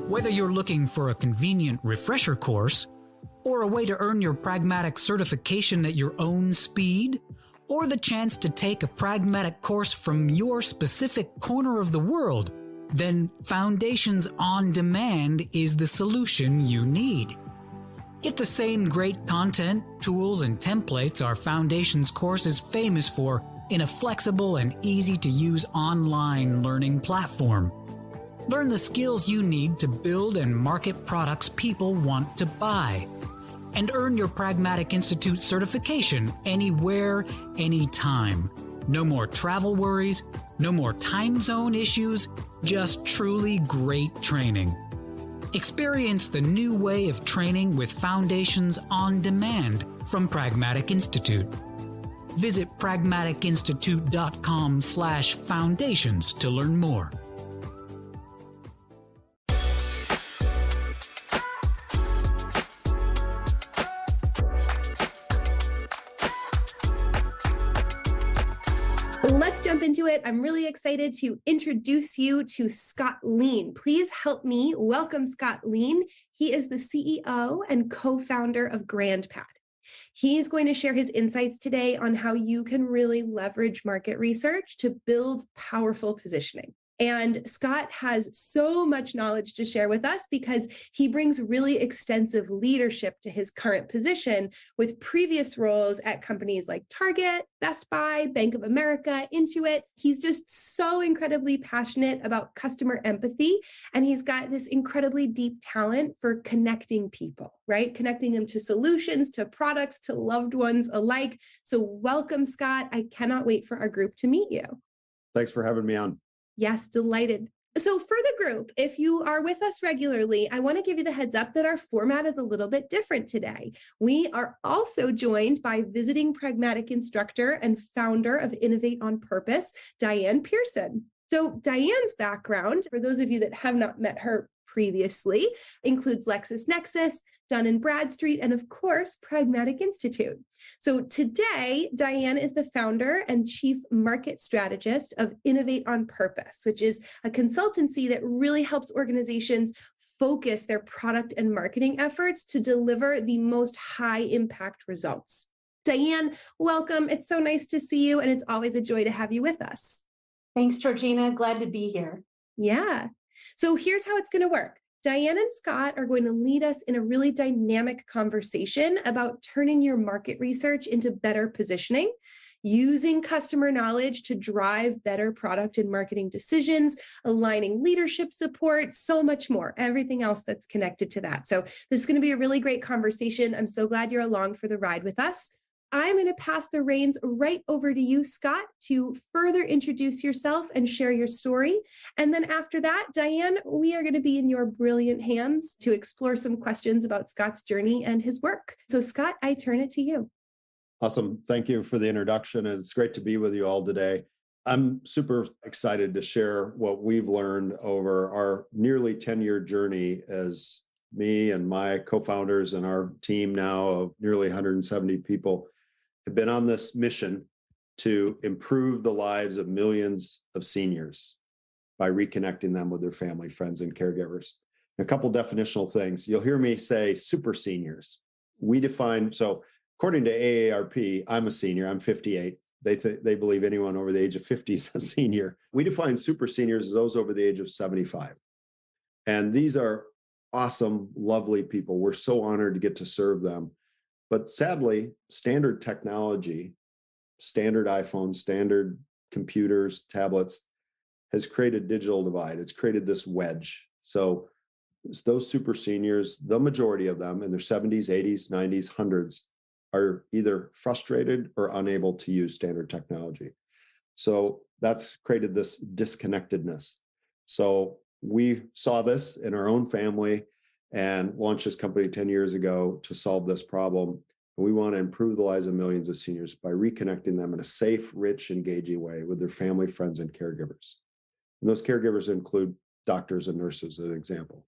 Whether you're looking for a convenient refresher course, or a way to earn your Pragmatic certification at your own speed, or the chance to take a Pragmatic course from your specific corner of the world, then Foundations on Demand is the solution you need. Get the same great content, tools, and templates our Foundations course is famous for in a flexible and easy-to-use online learning platform. Learn the skills you need to build and market products people want to buy. And earn your Pragmatic Institute certification anywhere, anytime. No more travel worries, no more time zone issues, just truly great training. Experience the new way of training with Foundations on Demand from Pragmatic Institute. Visit pragmaticinstitute.com/foundations to learn more. Let's jump into it. I'm really excited to introduce you to Scott Lien. Please help me welcome Scott Lien. He is the CEO and co-founder of GrandPad. He's going to share his insights today on how you can really leverage market research to build powerful positioning. And Scott has so much knowledge to share with us because he brings really extensive leadership to his current position with previous roles at companies like Target, Best Buy, Bank of America, Intuit. He's just so incredibly passionate about customer empathy. And he's got this incredibly deep talent for connecting people, right? Connecting them to solutions, to products, to loved ones alike. So welcome, Scott. I cannot wait for our group to meet you. Thanks for having me on. Yes, delighted. So for the group, if you are with us regularly, I want to give you the heads up that our format is a little bit different today. We are also joined by visiting Pragmatic instructor and founder of Innovate on Purpose, Diane Pierson. So Diane's background, for those of you that have not met her previously, includes LexisNexis, Dun & Bradstreet, and of course, Pragmatic Institute. So today, Diane is the founder and chief market strategist of Innovate on Purpose, which is a consultancy that really helps organizations focus their product and marketing efforts to deliver the most high impact results. Diane, welcome. It's so nice to see you, and it's always a joy to have you with us. Thanks, Georgina. Glad to be here. Yeah. So here's how it's going to work. Diane and Scott are going to lead us in a really dynamic conversation about turning your market research into better positioning, using customer knowledge to drive better product and marketing decisions, aligning leadership support, so much more, everything else that's connected to that. So this is going to be a really great conversation. I'm so glad you're along for the ride with us. I'm going to pass the reins right over to you, Scott, to further introduce yourself and share your story. And then after that, Diane, we are going to be in your brilliant hands to explore some questions about Scott's journey and his work. So Scott, I turn it to you. Awesome. Thank you for the introduction. It's great to be with you all today. I'm super excited to share what we've learned over our nearly 10-year journey as me and my co-founders and our team now of nearly 170 people have been on this mission to improve the lives of millions of seniors by reconnecting them with their family, friends, and caregivers. A couple definitional things. You'll hear me say super seniors. We define, so according to AARP, I'm a senior, I'm 58. They believe anyone over the age of 50 is a senior. We define super seniors as those over the age of 75. And these are awesome, lovely people. We're so honored to get to serve them. But sadly, standard technology, standard iPhones, standard computers, tablets, has created a digital divide. It's created this wedge. So those super seniors, the majority of them in their 70s, 80s, 90s, 100s, are either frustrated or unable to use standard technology. So that's created this disconnectedness. So we saw this in our own family and launched this company 10 years ago to solve this problem. And we want to improve the lives of millions of seniors by reconnecting them in a safe, rich, engaging way with their family, friends, and caregivers. And those caregivers include doctors and nurses, as an example.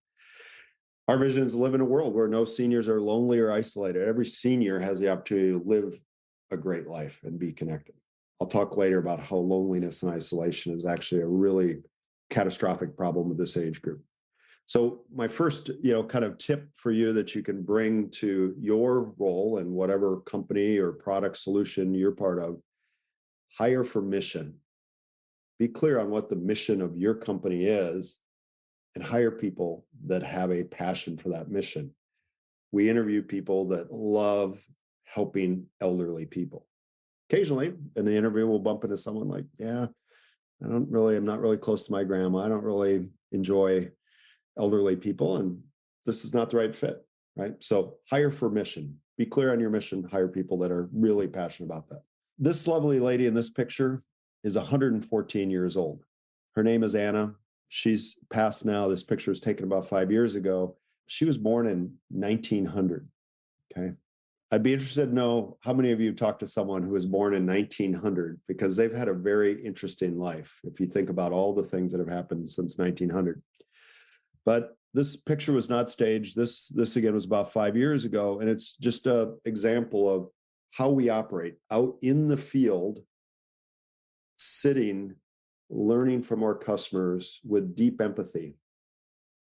Our vision is to live in a world where no seniors are lonely or isolated. Every senior has the opportunity to live a great life and be connected. I'll talk later about how loneliness and isolation is actually a really catastrophic problem with this age group. So my first, kind of tip for you that you can bring to your role in whatever company or product solution you're part of, hire for mission. Be clear on what the mission of your company is and hire people that have a passion for that mission. We interview people that love helping elderly people. Occasionally in the interview, we'll bump into someone like, yeah, I'm not really close to my grandma. I don't really enjoy elderly people, and this is not the right fit, right? So hire for mission. Be clear on your mission. Hire people that are really passionate about that. This lovely lady in this picture is 114 years old. Her name is Anna. She's passed now. This picture was taken about 5 years ago. She was born in 1900. Okay. I'd be interested to know how many of you talked to someone who was born in 1900, because they've had a very interesting life if you think about all the things that have happened since 1900. But this picture was not staged. This again was about 5 years ago, and it's just an example of how we operate out in the field, sitting, learning from our customers with deep empathy.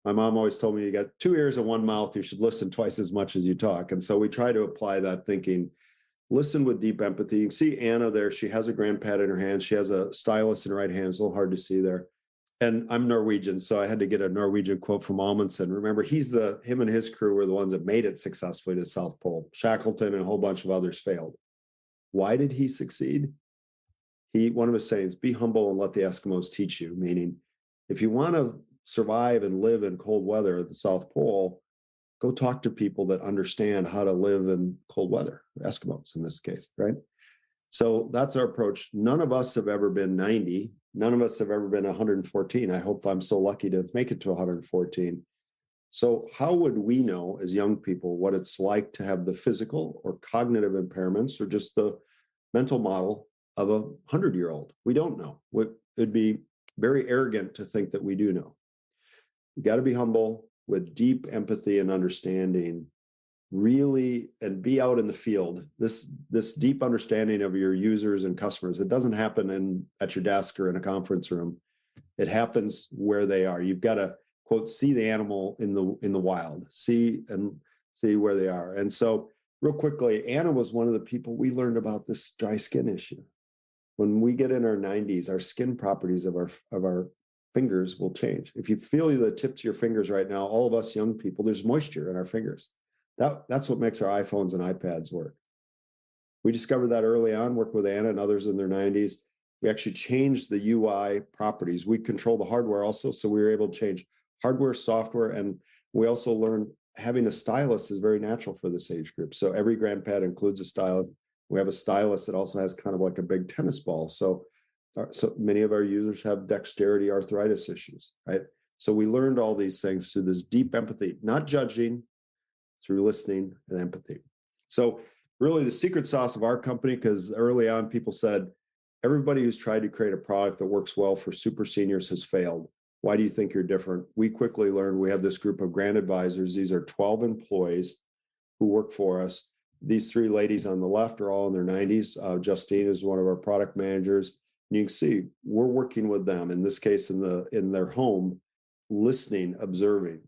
My mom always told me, you got 2 ears and 1 mouth, you should listen twice as much as you talk. And so we try to apply that thinking, listen with deep empathy. You can see Anna there. She has a grand pad in her hand. She has a stylus in her right hand. It's a little hard to see there. And I'm Norwegian, so I had to get a Norwegian quote from Amundsen. Remember, him and his crew were the ones that made it successfully to the South Pole. Shackleton and a whole bunch of others failed. Why did he succeed? One of his sayings, be humble and let the Eskimos teach you, meaning if you want to survive and live in cold weather at the South Pole, go talk to people that understand how to live in cold weather, Eskimos in this case, right? So that's our approach. None of us have ever been 90. None of us have ever been 114. I hope I'm so lucky to make it to 114. So how would we know as young people what it's like to have the physical or cognitive impairments or just the mental model of a 100-year-old? We don't know. It'd be very arrogant to think that we do know. You got to be humble with deep empathy and understanding, really, and be out in the field. This deep understanding of your users and customers, it doesn't happen at your desk or in a conference room. It happens where they are. You've got to, quote, see the animal in the wild, see where they are. And so real quickly, Anna was one of the people we learned about this dry skin issue. When we get in our 90s, our skin properties of our fingers will change. If you feel the tips of your fingers right now, all of us young people, there's moisture in our fingers. That's what makes our iPhones and iPads work. We discovered that early on, worked with Anna and others in their 90s. We actually changed the UI properties. We control the hardware also, so we were able to change hardware, software, and we also learned having a stylus is very natural for this age group. So every grand pad includes a stylus. We have a stylus that also has kind of like a big tennis ball. So many of our users have dexterity arthritis issues, right? So we learned all these things through this deep empathy, not judging, through listening and empathy. So really the secret sauce of our company, because early on people said, everybody who's tried to create a product that works well for super seniors has failed. Why do you think you're different? We quickly learned we have this group of grant advisors. These are 12 employees who work for us. These 3 ladies on the left are all in their 90s. Justine is one of our product managers. And you can see we're working with them, in this case, in their home, listening, observing.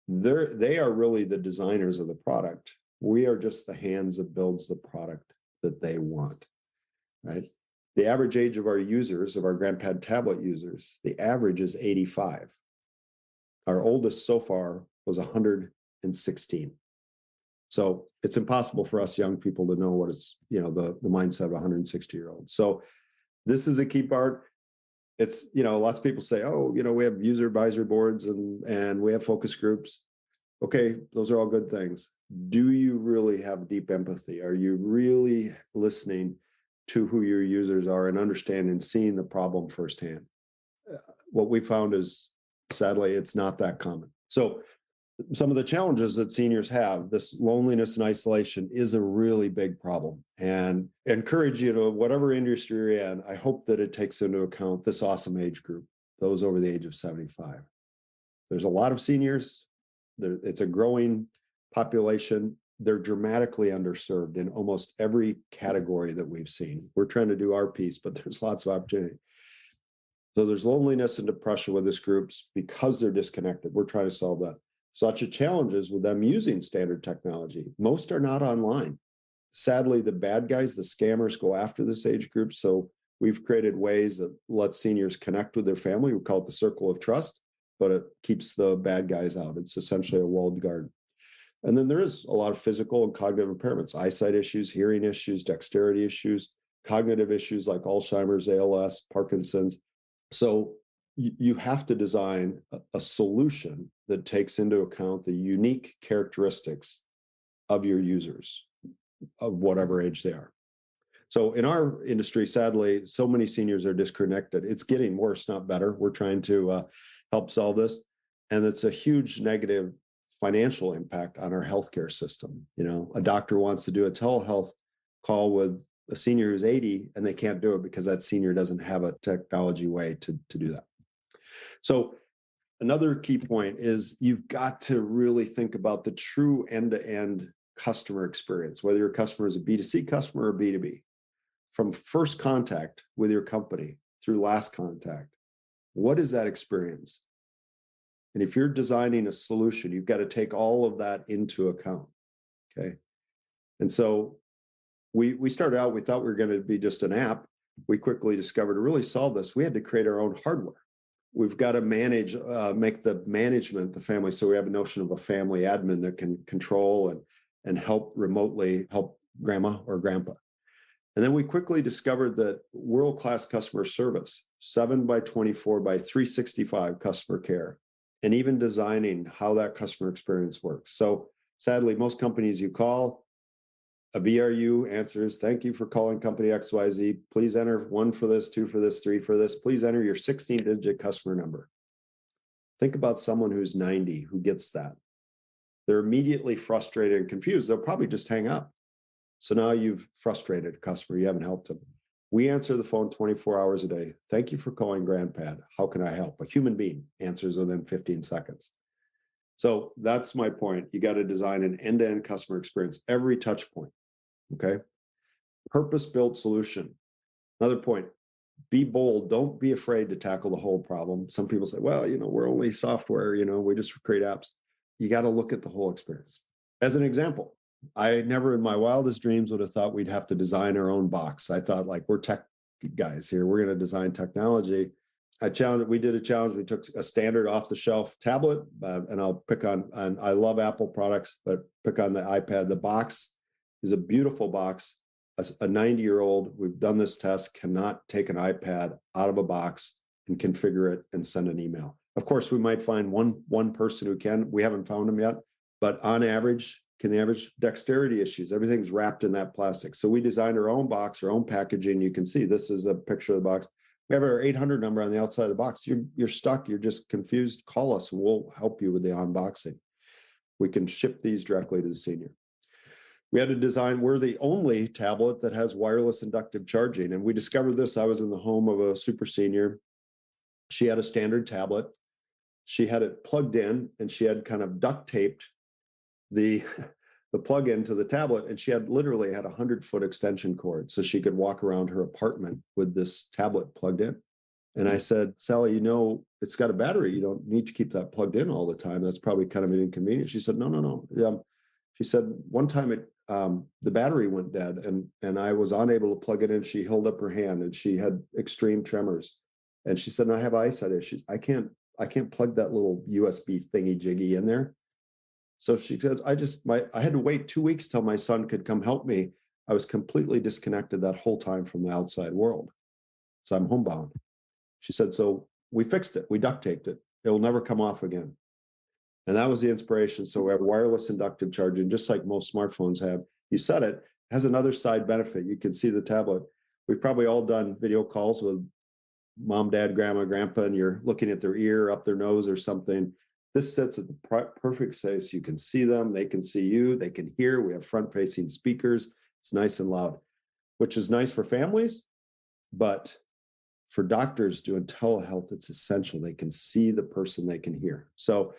They are really the designers of the product. We are just the hands that builds the product that they want, right? The average age of our users, of our GrandPad tablet users, the average is 85. Our oldest so far was 116. So it's impossible for us young people to know what it's, the mindset of a 160-year-old. So this is a key part. It's, lots of people say, oh, we have user advisory boards and we have focus groups. Okay, those are all good things. Do you really have deep empathy? Are you really listening to who your users are and understanding, seeing the problem firsthand? What we found is, sadly, it's not that common. So some of the challenges that seniors have, this loneliness and isolation, is a really big problem. And encourage you to, whatever industry you're in, I hope that it takes into account this awesome age group, those over the age of 75. There's a lot of seniors. It's a growing population. They're dramatically underserved in almost every category that we've seen. We're trying to do our piece, but there's lots of opportunity. So there's loneliness and depression with this groups because they're disconnected. We're trying to solve that. Such a challenge is with them using standard technology. Most are not online. Sadly, the bad guys, the scammers, go after this age group. So we've created ways that let seniors connect with their family. We call it the circle of trust, but it keeps the bad guys out. It's essentially a walled garden. And then there is a lot of physical and cognitive impairments, eyesight issues, hearing issues, dexterity issues, cognitive issues like Alzheimer's, ALS, Parkinson's. So you have to design a solution that takes into account the unique characteristics of your users of whatever age they are. So in our industry, sadly, so many seniors are disconnected. It's getting worse, not better. We're trying to help solve this. And it's a huge negative financial impact on our healthcare system. You know, a doctor wants to do a telehealth call with a senior who's 80 and they can't do it because that senior doesn't have a technology way to do that. So another key point is you've got to really think about the true end-to-end customer experience, whether your customer is a B2C customer or B2B. From first contact with your company through last contact, what is that experience? And if you're designing a solution, you've got to take all of that into account, okay? And so we started out, we thought we were going to be just an app. We quickly discovered to really solve this, we had to create our own hardware. We've got to make the management, the family. So we have a notion of a family admin that can control and help remotely help grandma or grandpa. And then we quickly discovered that world-class customer service, 7x24 by 365 customer care, and even designing how that customer experience works. So sadly, most companies you call, a VRU answers, thank you for calling company XYZ. Please enter 1 for this, 2 for this, 3 for this. Please enter your 16-digit customer number. Think about someone who's 90 who gets that. They're immediately frustrated and confused. They'll probably just hang up. So now you've frustrated a customer. You haven't helped them. We answer the phone 24 hours a day. Thank you for calling GrandPad. How can I help? A human being answers within 15 seconds. So that's my point. You got to design an end-to-end customer experience, every touch point. Okay. Purpose-built solution. Another point, be bold. Don't be afraid to tackle the whole problem. Some people say, well, we're only software, we just create apps. You got to look at the whole experience. As an example, I never in my wildest dreams would have thought we'd have to design our own box. I thought like we're tech guys here. We're going to design technology. We did a challenge. We took a standard off the shelf tablet and I'll pick on, and I love Apple products, but pick on the iPad. The box is a beautiful box. A 90-year-old, we've done this test, cannot take an iPad out of a box and configure it and send an email. Of course, we might find one person who can. We haven't found them yet, but on average, the average dexterity issues, everything's wrapped in that plastic. So we designed our own box, our own packaging. You can see this is a picture of the box. We have our 800 number on the outside of the box. You're stuck, you're just confused, call us. We'll help you with the unboxing. We can ship these directly to the senior. We had to design, we're the only tablet that has wireless inductive charging. And we discovered this, I was in the home of a super senior. She had a standard tablet. She had it plugged in and she had kind of duct taped the plug in to the tablet. And she literally had a 100-foot extension cord so she could walk around her apartment with this tablet plugged in. And I said, Sally, it's got a battery. You don't need to keep that plugged in all the time. That's probably kind of an inconvenience. She said, no. She said, one time the battery went dead and I was unable to plug it in. She held up her hand and she had extreme tremors. And she said, I have eyesight issues. I can't plug that little USB thingy jiggy in there. So she said, I had to wait 2 weeks till my son could come help me. I was completely disconnected that whole time from the outside world. So I'm homebound. She said, so we fixed it. We duct taped it. It will never come off again. And that was the inspiration. So we have wireless inductive charging, just like most smartphones have. You said it has another side benefit. You can see the tablet. We've probably all done video calls with mom, dad, grandma, grandpa, and you're looking at their ear, up their nose or something. This sits at the perfect space. You can see them. They can see you. They can hear. We have front-facing speakers. It's nice and loud, which is nice for families. But for doctors doing telehealth, it's essential. They can see the person they can hear. So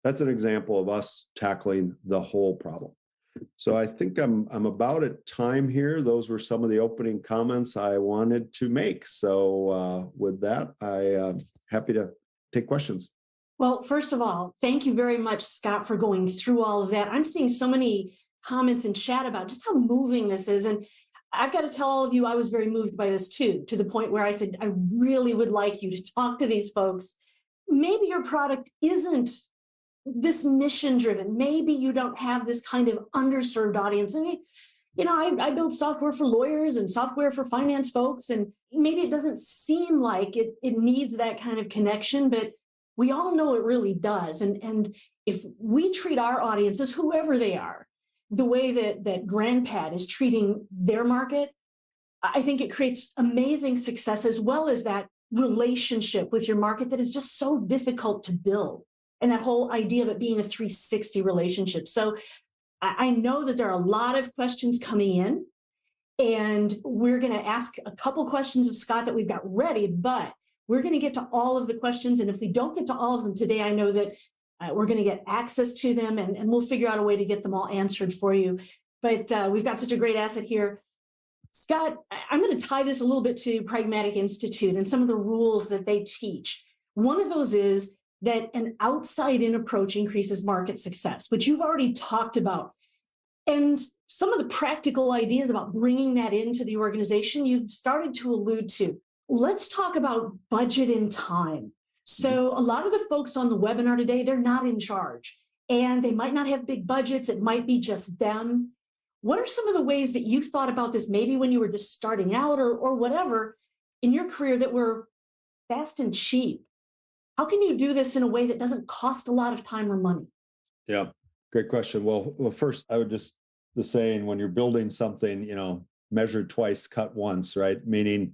that's an example of us tackling the whole problem. So I think I'm about at time here. Those were some of the opening comments I wanted to make. So with that, I'm happy to take questions. Well, first of all, thank you very much, Scott, for going through all of that. I'm seeing so many comments in chat about just how moving this is. And I've got to tell all of you, I was very moved by this too, to the point where I said, I really would like you to talk to these folks. Maybe your product isn't this mission driven. Maybe you don't have this kind of underserved audience. I mean, I build software for lawyers and software for finance folks, and maybe it doesn't seem like it needs that kind of connection, but we all know it really does. And if we treat our audiences, whoever they are, the way that GrandPad is treating their market, I think it creates amazing success, as well as that relationship with your market that is just so difficult to build. And that whole idea of it being a 360 relationship. So I know that there are a lot of questions coming in, and we're going to ask a couple questions of Scott that we've got ready, but we're going to get to all of the questions. And if we don't get to all of them today, I know that we're going to get access to them, and we'll figure out a way to get them all answered for you. But we've got such a great asset here. Scott, I'm going to tie this a little bit to Pragmatic Institute and some of the rules that they teach. One of those is that an outside-in approach increases market success, which you've already talked about. And some of the practical ideas about bringing that into the organization, you've started to allude to. Let's talk about budget and time. So a lot of the folks on the webinar today, they're not in charge, and they might not have big budgets. It might be just them. What are some of the ways that you thought about this, maybe when you were just starting out or whatever in your career, that were fast and cheap? How can you do this in a way that doesn't cost a lot of time or money? Yeah, great question. Well, first, I would just the saying, when you're building something, measure twice, cut once, right? Meaning,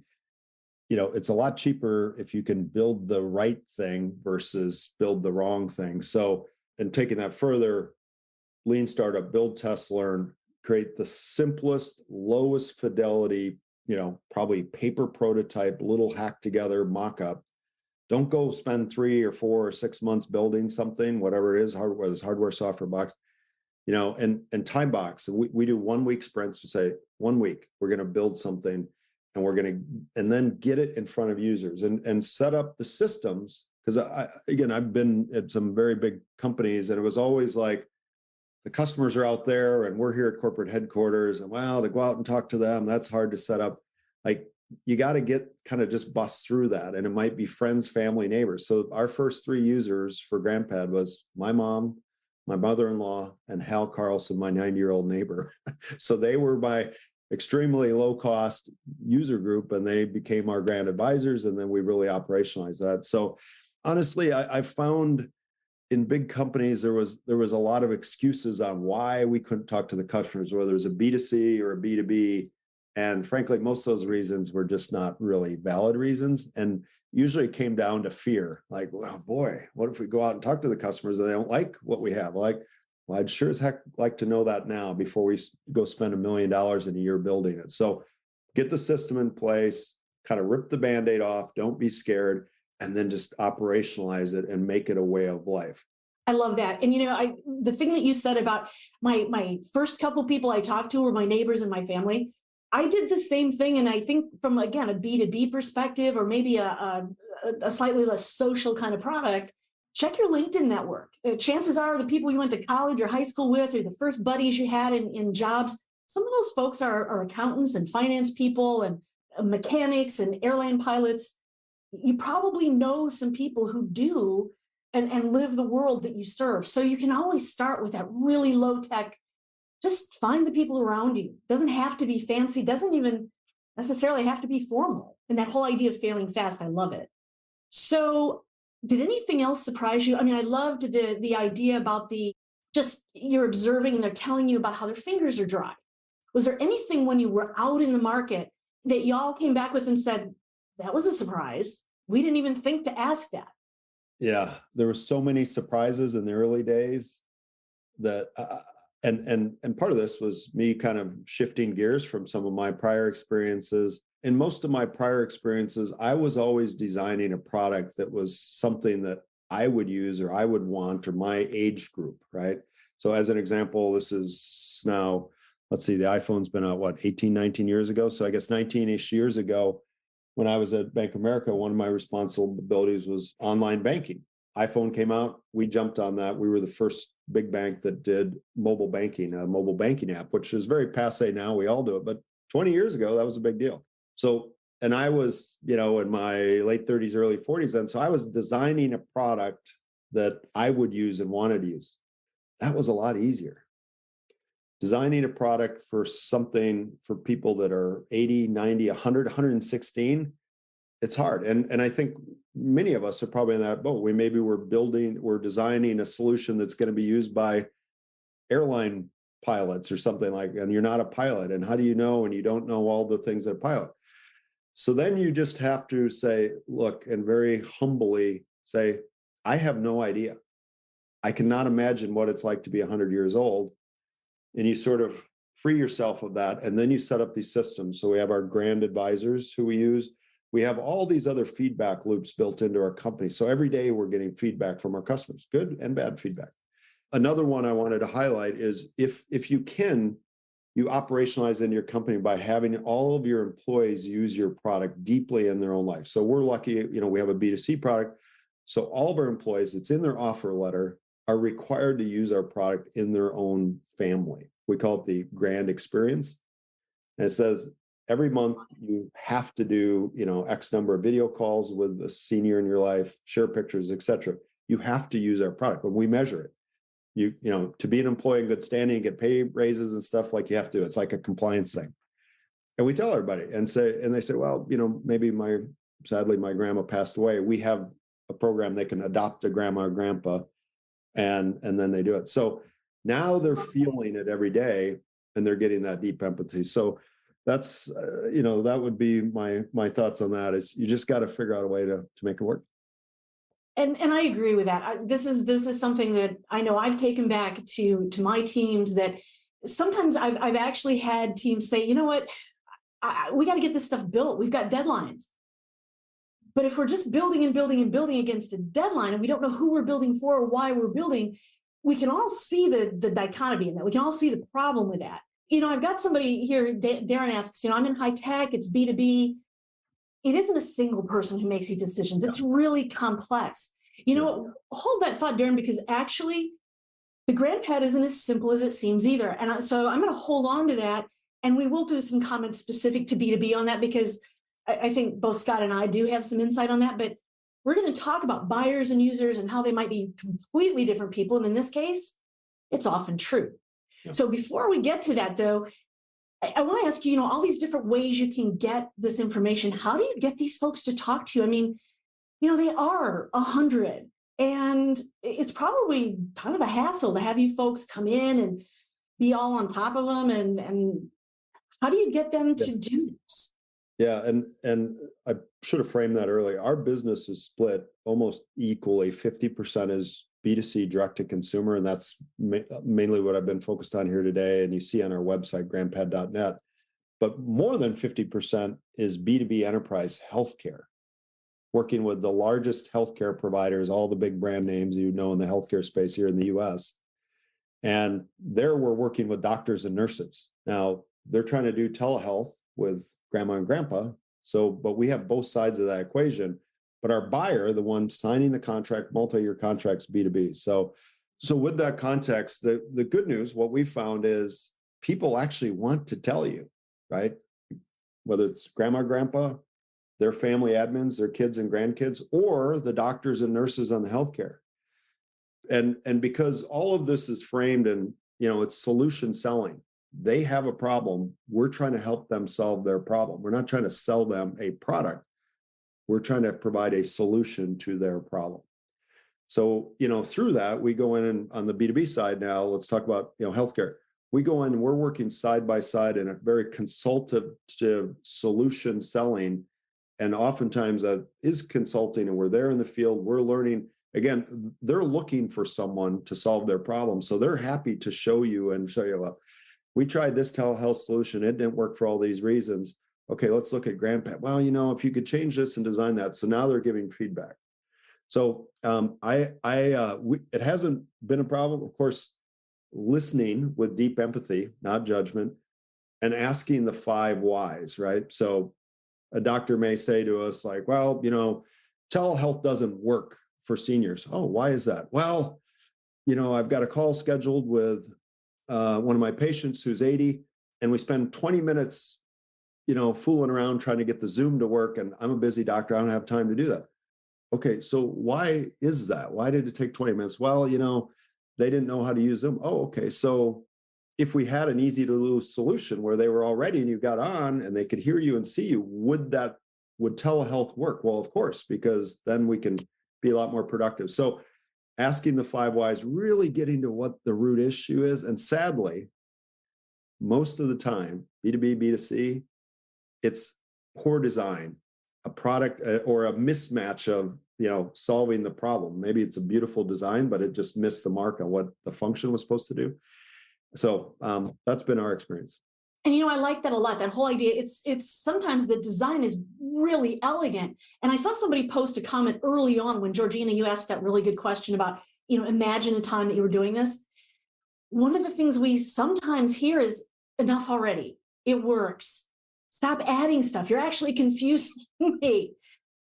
it's a lot cheaper if you can build the right thing versus build the wrong thing. So, and taking that further, lean startup, build, test, learn, create the simplest, lowest fidelity, probably paper prototype, little hack together mock-up. Don't go spend 3 or 4 or 6 months building something, whatever it is, hardware, software box, and time box. And we do 1 week sprints to say 1 week, we're going to build something, and then get it in front of users and set up the systems. Because I've been at some very big companies, and it was always like the customers are out there and we're here at corporate headquarters, and to go out and talk to them, that's hard to set up. Like, you got to get kind of just bust through that. And it might be friends, family, neighbors. So our first 3 users for GrandPad was my mom, my mother-in-law, and Hal Carlson, my 90-year-old neighbor. So they were my extremely low-cost user group, and they became our grant advisors. And then we really operationalized that. So honestly, I found in big companies, there was a lot of excuses on why we couldn't talk to the customers, whether it was a B2C or a B2B. And frankly, most of those reasons were just not really valid reasons. And usually it came down to fear. Like, well, boy, what if we go out and talk to the customers and they don't like what we have? Like, well, I'd sure as heck like to know that now before we go spend $1 million in a year building it. So get the system in place, kind of rip the Band-Aid off, don't be scared, and then just operationalize it and make it a way of life. I love that. And, the thing that you said about my first couple people I talked to were my neighbors and my family. I did the same thing. And I think from, again, a B2B perspective, or maybe a slightly less social kind of product, check your LinkedIn network. Chances are the people you went to college or high school with, or the first buddies you had in jobs, some of those folks are accountants and finance people and mechanics and airline pilots. You probably know some people who do and live the world that you serve. So you can always start with that really low tech. Just find the people around you. Doesn't have to be fancy, doesn't even necessarily have to be formal. And that whole idea of failing fast, I love it. So did anything else surprise you? I mean, I loved the idea about you're observing and they're telling you about how their fingers are dry. Was there anything when you were out in the market that y'all came back with and said, that was a surprise? We didn't even think to ask that. Yeah, there were so many surprises in the early days that And part of this was me kind of shifting gears from some of my prior experiences. In most of my prior experiences, I was always designing a product that was something that I would use or I would want, or my age group, right? So as an example, this is now, let's see, the iPhone's been out, 18, 19 years ago. So I guess 19-ish years ago, when I was at Bank of America, one of my responsibilities was online banking. iPhone came out, we jumped on that. We were the first big bank that did mobile banking, a mobile banking app, which is very passe now. We all do it. But 20 years ago, that was a big deal. So, and I was, in my late 30s, early 40s then. So I was designing a product that I would use and wanted to use. That was a lot easier. Designing a product for something for people that are 80, 90, 100, 116, it's hard. And I think many of us are probably in that boat. We're designing a solution that's going to be used by airline pilots or something like, and you're not a pilot. And how do you know when you don't know all the things that a pilot? So then you just have to say, look, and very humbly say, I have no idea. I cannot imagine what it's like to be 100 years old. And you sort of free yourself of that. And then you set up these systems. So we have our grand advisors who we use. We have all these other feedback loops built into our company. So every day we're getting feedback from our customers, good and bad feedback. Another one I wanted to highlight is if you can, you operationalize in your company by having all of your employees use your product deeply in their own life. So we're lucky, we have a B2C product. So all of our employees, it's in their offer letter, are required to use our product in their own family. We call it the grand experience. And it says every month you have to do, X number of video calls with a senior in your life, share pictures, etc. You have to use our product, but we measure it. To be an employee in good standing and get pay raises and stuff, like you have to. It's like a compliance thing. And we tell everybody and they say, well, maybe sadly my grandma passed away. We have a program they can adopt a grandma or grandpa, and then they do it. So now they're feeling it every day, and they're getting that deep empathy. So that's that would be my thoughts on that. Is you just got to figure out a way to make it work. And I agree with that. This is something that I know I've taken back to my teams, that sometimes I've actually had teams say, you know what, we got to get this stuff built. We've got deadlines. But if we're just building and building and building against a deadline, and we don't know who we're building for or why we're building, we can all see the dichotomy in that. We can all see the problem with that. I've got somebody here, Darren asks, I'm in high tech, it's B2B. It isn't a single person who makes these decisions. It's really complex. Hold that thought, Darren, because actually the GrandPad isn't as simple as it seems either. And so I'm going to hold on to that. And we will do some comments specific to B2B on that, because I think both Scott and I do have some insight on that. But we're going to talk about buyers and users and how they might be completely different people. And in this case, it's often true. Yeah. So before we get to that, though, I want to ask you, all these different ways you can get this information. How do you get these folks to talk to you? I mean, they are 100, and it's probably kind of a hassle to have you folks come in and be all on top of them. And how do you get them to do this? Yeah, and I should have framed that earlier. Our business is split almost equally. 50% is B2C, direct to consumer, and that's mainly what I've been focused on here today. And you see on our website, grandpad.net. But more than 50% is B2B enterprise healthcare, working with the largest healthcare providers, all the big brand names in the healthcare space here in the US. And there we're working with doctors and nurses. Now, they're trying to do telehealth with grandma and grandpa. But we have both sides of that equation. But our buyer, the one signing the contract, multi-year contracts, B2B. So with that context, the good news, what we found is people actually want to tell you, right? Whether it's grandma, grandpa, their family admins, their kids and grandkids, or the doctors and nurses on the healthcare. And because all of this is framed in, it's solution selling. They have a problem. We're trying to help them solve their problem. We're not trying to sell them a product. We're trying to provide a solution to their problem. So, through that, we go in and on the B2B side now, let's talk about, healthcare. We go in and we're working side by side in a very consultative solution selling. And oftentimes that is consulting, and we're there in the field, we're learning. Again, they're looking for someone to solve their problem. So they're happy to show you, well, we tried this telehealth solution. It didn't work for all these reasons. Okay, let's look at GrandPad. Well, if you could change this and design that. So now they're giving feedback. So it hasn't been a problem. Of course, listening with deep empathy, not judgment, and asking the 5 whys, right? So a doctor may say to us like, well, telehealth doesn't work for seniors. Oh, why is that? Well, I've got a call scheduled with one of my patients who's 80, and we spend 20 minutes, fooling around trying to get the Zoom to work. And I'm a busy doctor. I don't have time to do that. Okay, so why is that? Why did it take 20 minutes? Well, they didn't know how to use Zoom. Oh, okay. So if we had an easy to use solution where they were all ready and you got on and they could hear you and see you, would telehealth work? Well, of course, because then we can be a lot more productive. So asking the 5 whys, really getting to what the root issue is. And sadly, most of the time, B2B, B2C, it's poor design, a product or a mismatch of, solving the problem. Maybe it's a beautiful design, but it just missed the mark on what the function was supposed to do. So that's been our experience. And I like that a lot. That whole idea. It's sometimes the design is really elegant. And I saw somebody post a comment early on when Georgina, you asked that really good question about, imagine a time that you were doing this. One of the things we sometimes hear is enough already. It works. Stop adding stuff. You're actually confusing me.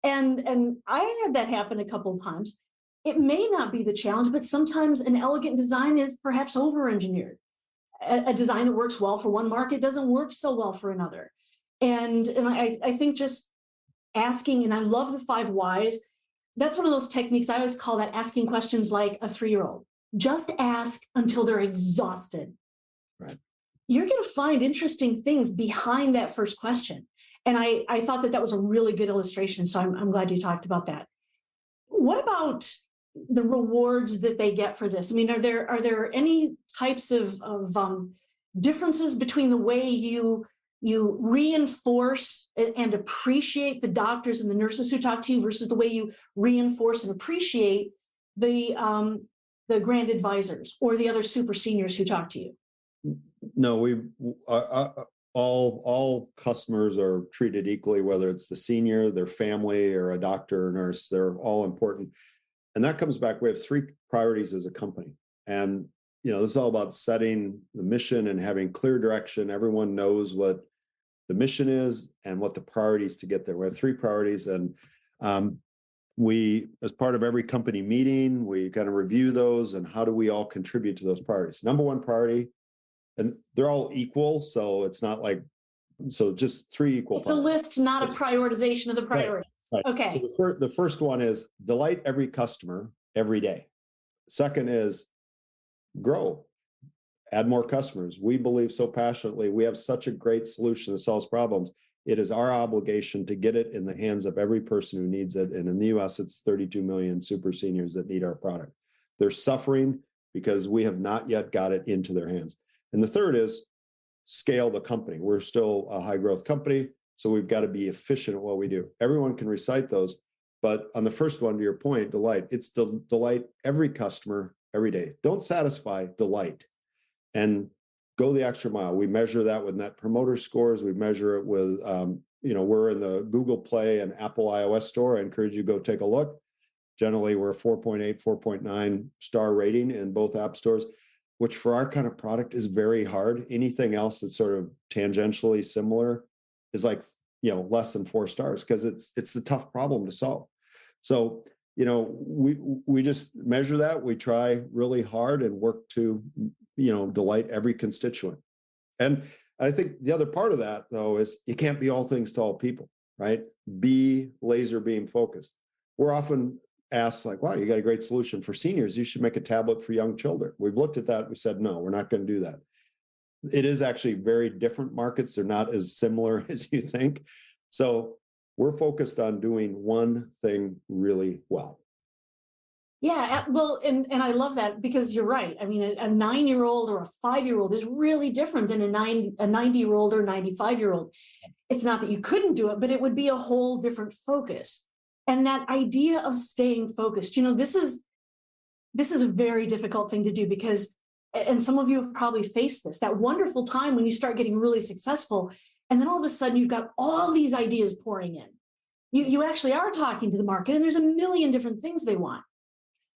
And I had that happen a couple of times. It may not be the challenge, but sometimes an elegant design is perhaps over-engineered. A design that works well for one market doesn't work so well for another. And I think just asking, and I love the 5 whys, that's one of those techniques. I always call that asking questions like a 3-year-old. Just ask until they're exhausted. Right. You're going to find interesting things behind that first question. And I thought that was a really good illustration. So I'm glad you talked about that. What about the rewards that they get for this? I mean, are there any types of differences between the way you reinforce and appreciate the doctors and the nurses who talk to you versus the way you reinforce and appreciate the grant advisors or the other super seniors who talk to you? No, all customers are treated equally, whether it's the senior, their family, or a doctor or nurse. They're all important. And that comes back, we have 3 priorities as a company. And, this is all about setting the mission and having clear direction. Everyone knows what the mission is and what the priorities to get there. We have 3 priorities. And we, as part of every company meeting, we kind of review those and how do we all contribute to those priorities. Number 1 priority, and they're all equal. So it's not like, so just 3 equal. It's priorities. A list, not a prioritization of the priorities. Right. Okay. So the first one is delight every customer every day. Second is grow, add more customers. We believe so passionately. We have such a great solution that solves problems. It is our obligation to get it in the hands of every person who needs it. And in the US, it's 32 million super seniors that need our product. They're suffering because we have not yet got it into their hands. And the third is scale the company. We're still a high growth company, so we've got to be efficient at what we do. Everyone can recite those, but on the first one, to your point, delight, it's delight every customer every day. Don't satisfy, delight, and go the extra mile. We measure that with net promoter scores. We measure it with, we're in the Google Play and Apple iOS store. I encourage you to go take a look. Generally, we're a 4.8, 4.9 star rating in both app stores, which for our kind of product is very hard. Anything else that's sort of tangentially similar is like, less than 4 stars because it's a tough problem to solve. So, we just measure that. We try really hard and work to, delight every constituent. And I think the other part of that, though, is you can't be all things to all people, right? Be laser beam focused. We're often asked like, wow, you got a great solution for seniors. You should make a tablet for young children. We've looked at that. We said, no, we're not going to do that. It is actually very different markets. They're not as similar as you think. So we're focused on doing one thing really well. Yeah, well, and I love that because you're right. I mean, a 9-year-old or a 5-year-old is really different than a 90-year-old or 95-year-old. It's not that you couldn't do it, but it would be a whole different focus. And that idea of staying focused, this is a very difficult thing to do because, and some of you have probably faced this, that wonderful time when you start getting really successful, and then all of a sudden you've got all these ideas pouring in. You actually are talking to the market, and there's a million different things they want.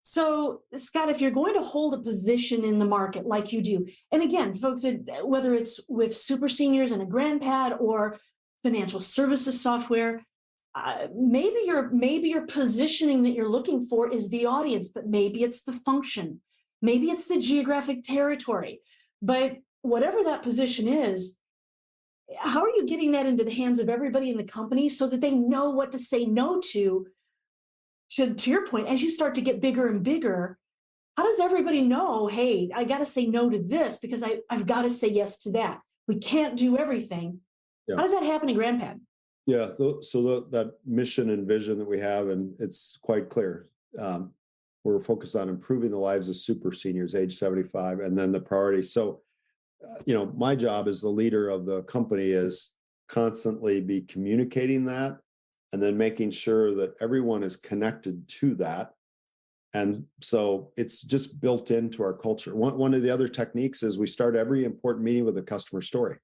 So, Scott, if you're going to hold a position in the market like you do, and again, folks, whether it's with super seniors and a grandpad or financial services software, maybe your positioning that you're looking for is the audience, but maybe it's the function, maybe it's the geographic territory. But whatever that position is, how are you getting that into the hands of everybody in the company so that they know what to say no to? To your point, as you start to get bigger and bigger, how does everybody know, hey, I got to say no to this because I've got to say yes to that? We can't do everything. Yeah. How does that happen in GrandPad? Yeah, that mission and vision that we have, and it's quite clear. We're focused on improving the lives of super seniors age 75, and then the priority. So, my job as the leader of the company is constantly be communicating that, and then making sure that everyone is connected to that. And so it's just built into our culture. One of the other techniques is we start every important meeting with a customer story.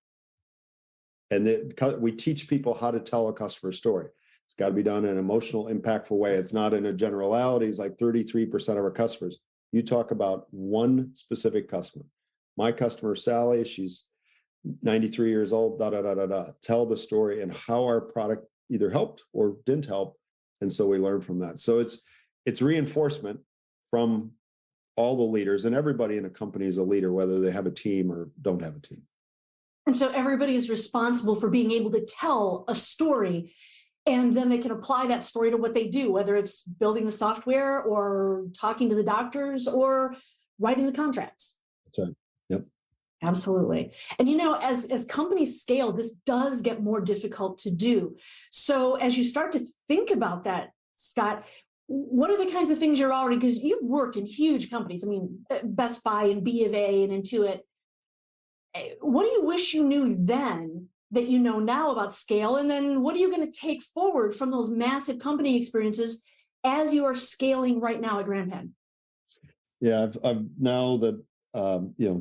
And we teach people how to tell a customer story. It's got to be done in an emotional, impactful way. It's not in a generalities like 33% of our customers. You talk about one specific customer. My customer, Sally, she's 93 years old, da, da, da, da, da. Tell the story and how our product either helped or didn't help. And so we learn from that. So it's reinforcement from all the leaders, and everybody in a company is a leader, whether they have a team or don't have a team. And so everybody is responsible for being able to tell a story, and then they can apply that story to what they do, whether it's building the software or talking to the doctors or writing the contracts. That's right. Yep. Absolutely. And as companies scale, this does get more difficult to do. So as you start to think about that, Scott, what are the kinds of things you're already, because you've worked in huge companies, I mean, Best Buy and B of A and Intuit. What do you wish you knew then that you know now about scale? And then what are you going to take forward from those massive company experiences as you are scaling right now at GrandPad? Yeah, I've now that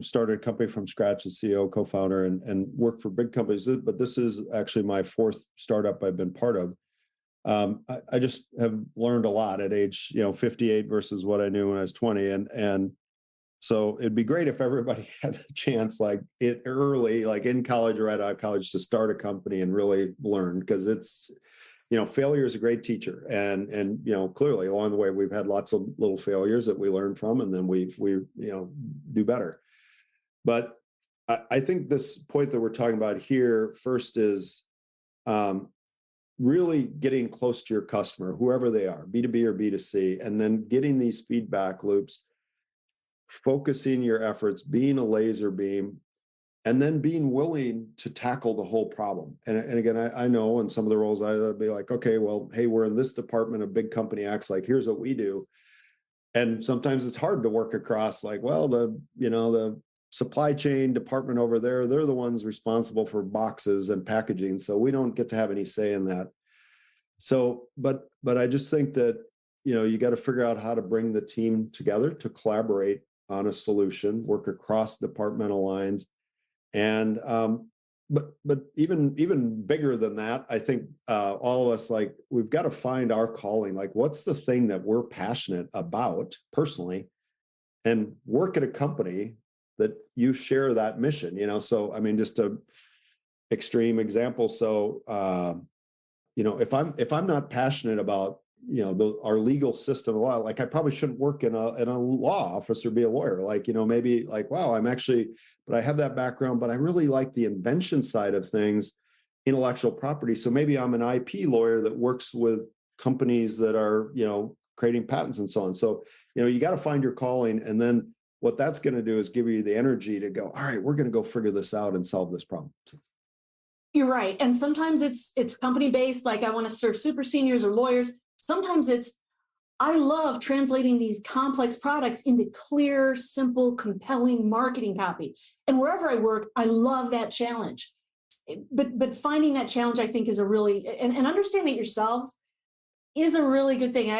started a company from scratch as CEO, co-founder, and worked for big companies. But this is actually my fourth startup I've been part of. I just have learned a lot at age 58 versus what I knew when I was 20, and so it'd be great if everybody had the chance, like it early, like in college or right out of college, to start a company and really learn, because it's failure is a great teacher, and clearly along the way we've had lots of little failures that we learn from, and then we do better. But I think this point that we're talking about here first is really getting close to your customer, whoever they are, B2B or B2C, and then getting these feedback loops, focusing your efforts, being a laser beam, and then being willing to tackle the whole problem. And again, I know in some of the roles, I'd be like, okay, well, hey, we're in this department, a big company acts like, here's what we do. And sometimes it's hard to work across, like, well, the supply chain department over there, they're the ones responsible for boxes and packaging, so we don't get to have any say in that. So, but I just think that, you got to figure out how to bring the team together to collaborate on a solution, work across departmental lines. And but even bigger than that, I think all of us, like, we've got to find our calling. Like, what's the thing that we're passionate about personally, and work at a company that you share that mission. So I mean, just a extreme example. So if I'm not passionate about our legal system a lot, like I probably shouldn't work in a law office or be a lawyer. Like, maybe like, wow, but I have that background, but I really like the invention side of things, intellectual property. So maybe I'm an IP lawyer that works with companies that are, creating patents and so on. So, you got to find your calling. And then what that's going to do is give you the energy to go, all right, we're going to go figure this out and solve this problem. You're right. And sometimes it's company based, like I want to serve super seniors or lawyers. Sometimes I love translating these complex products into clear, simple, compelling marketing copy. And wherever I work, I love that challenge. But finding that challenge, I think, is a really, and understanding it yourselves is a really good thing.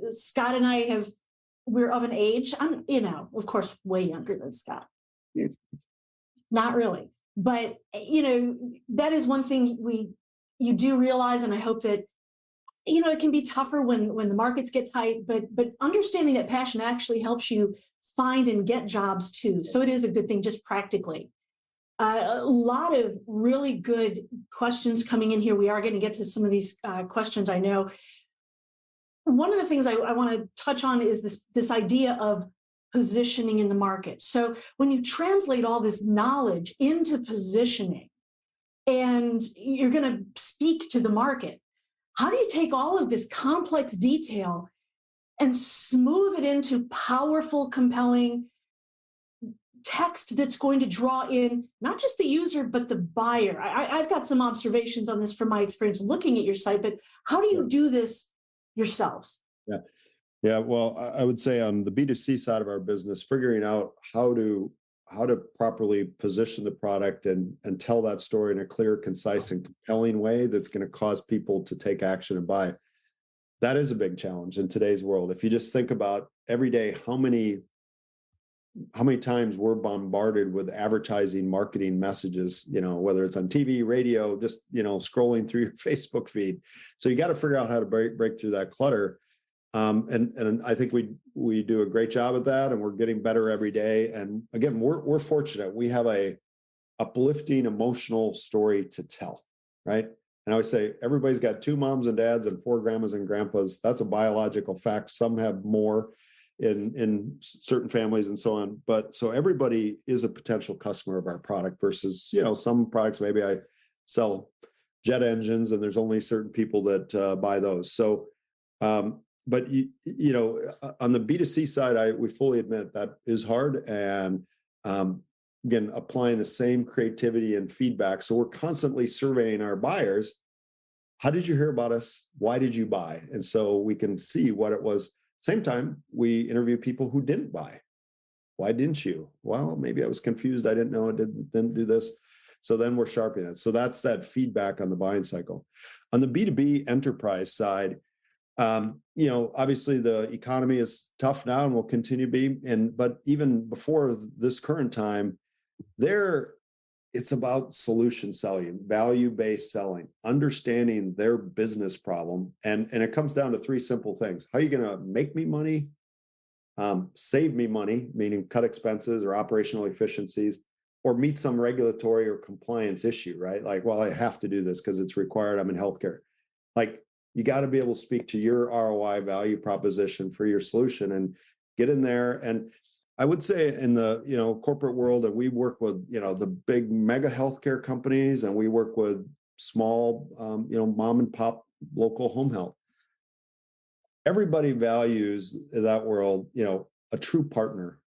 Scott and I we're of an age, I'm, of course, way younger than Scott. Yeah. Not really. But, that is one thing you do realize, and I hope that it can be tougher when the markets get tight, but understanding that passion actually helps you find and get jobs too. So it is a good thing just practically. A lot of really good questions coming in here. We are going to get to some of these questions, I know. One of the things I want to touch on is this idea of positioning in the market. So when you translate all this knowledge into positioning and you're going to speak to the market, how do you take all of this complex detail and smooth it into powerful, compelling text that's going to draw in not just the user, but the buyer? I've got some observations on this from my experience looking at your site, but how do you do this yourselves? Yeah. Yeah. Well, I would say on the B2C side of our business, figuring out how to properly position the product and tell that story in a clear, concise, and compelling way that's going to cause people to take action and buy. That is a big challenge in today's world. If you just think about every day, how many times we're bombarded with advertising, marketing messages, whether it's on TV, radio, just, scrolling through your Facebook feed. So you got to figure out how to break through that clutter. And I think we do a great job at that, and we're getting better every day. And again, we're fortunate. We have a uplifting, emotional story to tell, right? And I always say everybody's got 2 moms and dads and 4 grandmas and grandpas. That's a biological fact. Some have more in certain families and so on. But so everybody is a potential customer of our product versus, some products, maybe I sell jet engines and there's only certain people that buy those. So, but on the B2C side, we fully admit that is hard. And again, applying the same creativity and feedback. So we're constantly surveying our buyers. How did you hear about us? Why did you buy? And so we can see what it was. Same time, we interview people who didn't buy. Why didn't you? Well, maybe I was confused. I didn't know I didn't do this. So then we're sharpening it. So that's that feedback on the buying cycle. On the B2B enterprise side, obviously the economy is tough now and will continue to be. But even before this current time, it's about solution selling, value-based selling, understanding their business problem. And it comes down to 3 simple things. How are you going to make me money? Save me money, meaning cut expenses or operational efficiencies, or meet some regulatory or compliance issue, right? Like, well, I have to do this because it's required. I'm in healthcare. Like, you got to be able to speak to your ROI value proposition for your solution and get in there. And I would say in the corporate world, that we work with the big mega healthcare companies, and we work with small mom and pop local home health. Everybody values in that world a true partner,